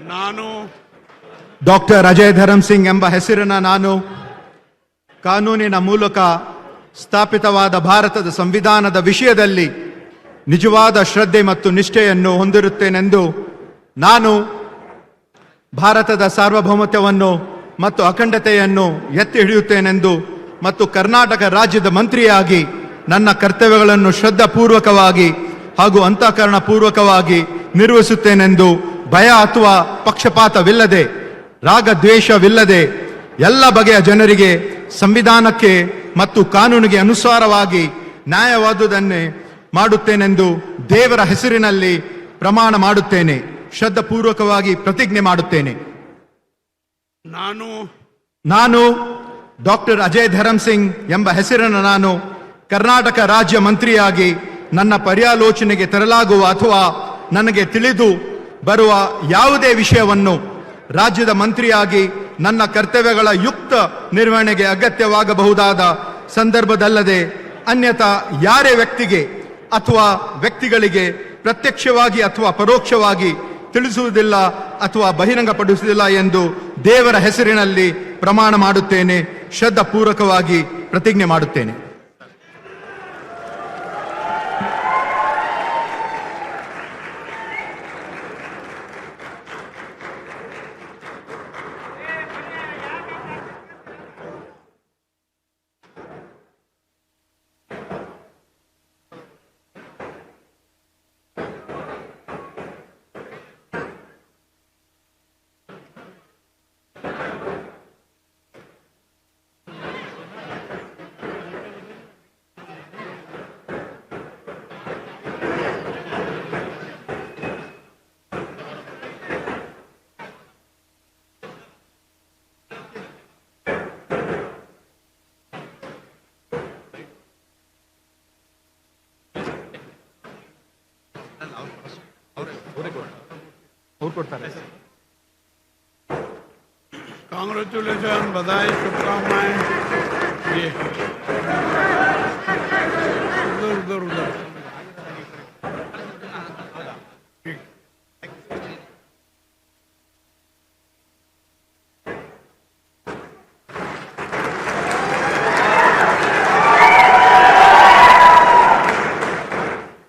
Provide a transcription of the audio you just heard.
ನಾನು ಡಾಕ್ಟರ್ ಅಜಯ್ ಧರಮ್ ಸಿಂಗ್ ಎಂಬ ಹೆಸರಿನ ನಾನು ಕಾನೂನಿನ ಮೂಲಕ ಸ್ಥಾಪಿತವಾದ ಭಾರತದ ಸಂವಿಧಾನದ ವಿಷಯದಲ್ಲಿ ನಿಜವಾದ ಶ್ರದ್ಧೆ ಮತ್ತು ನಿಷ್ಠೆಯನ್ನು ಹೊಂದಿರುತ್ತೇನೆಂದು ನಾನು ಭಾರತದ ಸಾರ್ವಭೌಮತ್ವವನ್ನು ಮತ್ತು ಅಖಂಡತೆಯನ್ನು ಎತ್ತಿ ಹಿಡಿಯುತ್ತೇನೆಂದು ಮತ್ತು ಕರ್ನಾಟಕ ರಾಜ್ಯದ ಮಂತ್ರಿಯಾಗಿ ನನ್ನ ಕರ್ತವ್ಯಗಳನ್ನು ಶ್ರದ್ಧಾಪೂರ್ವಕವಾಗಿ ಹಾಗೂ ಅಂತಃಕರಣ ಪೂರ್ವಕವಾಗಿ ನಿರ್ವಹಿಸುತ್ತೇನೆಂದು ಭಯ ಅಥವಾ ಪಕ್ಷಪಾತವಿಲ್ಲದೆ ರಾಗದ್ವೇಷವಿಲ್ಲದೆ ಎಲ್ಲ ಬಗೆಯ ಜನರಿಗೆ ಸಂವಿಧಾನಕ್ಕೆ ಮತ್ತು ಕಾನೂನಿಗೆ ಅನುಸಾರವಾಗಿ ನ್ಯಾಯವಾದುದನ್ನೇ ಮಾಡುತ್ತೇನೆಂದು ದೇವರ ಹೆಸರಿನಲ್ಲಿ ಪ್ರಮಾಣ ಮಾಡುತ್ತೇನೆ. ಶ್ರದ್ಧಾಪೂರ್ವಕವಾಗಿ ಪ್ರತಿಜ್ಞೆ ಮಾಡುತ್ತೇನೆ. ನಾನು ಡಾಕ್ಟರ್ ಅಜಯ್ ಧರಮ್ ಸಿಂಗ್ ಎಂಬ ಹೆಸರಿನ ನಾನು ಕರ್ನಾಟಕ ರಾಜ್ಯ ಮಂತ್ರಿಯಾಗಿ ನನ್ನ ಪರ್ಯಾಲೋಚನೆಗೆ ತರಲಾಗುವ ಅಥವಾ ನನಗೆ ತಿಳಿದು ಬರುವ ಯಾವುದೇ ವಿಷಯವನ್ನು ರಾಜ್ಯದ ಮಂತ್ರಿಯಾಗಿ ನನ್ನ ಕರ್ತವ್ಯಗಳ ಯುಕ್ತ ನಿರ್ವಹಣೆಗೆ ಅಗತ್ಯವಾಗಬಹುದಾದ ಸಂದರ್ಭದಲ್ಲದೆ ಅನ್ಯಥಾ ಯಾರೇ ವ್ಯಕ್ತಿಗೆ ಅಥವಾ ವ್ಯಕ್ತಿಗಳಿಗೆ ಪ್ರತ್ಯಕ್ಷವಾಗಿ ಅಥವಾ ಪರೋಕ್ಷವಾಗಿ ತಿಳಿಸುವುದಿಲ್ಲ ಅಥವಾ ಬಹಿರಂಗಪಡಿಸುವುದಿಲ್ಲ ಎಂದು ದೇವರ ಹೆಸರಿನಲ್ಲಿ ಪ್ರಮಾಣ ಮಾಡುತ್ತೇನೆ. ಶ್ರದ್ಧಾಪೂರ್ವಕವಾಗಿ ಪ್ರತಿಜ್ಞೆ ಮಾಡುತ್ತೇನೆ. कांग्रेचुलेशन, बधाई, शुभकामनाएं। ये उधर उधर उधर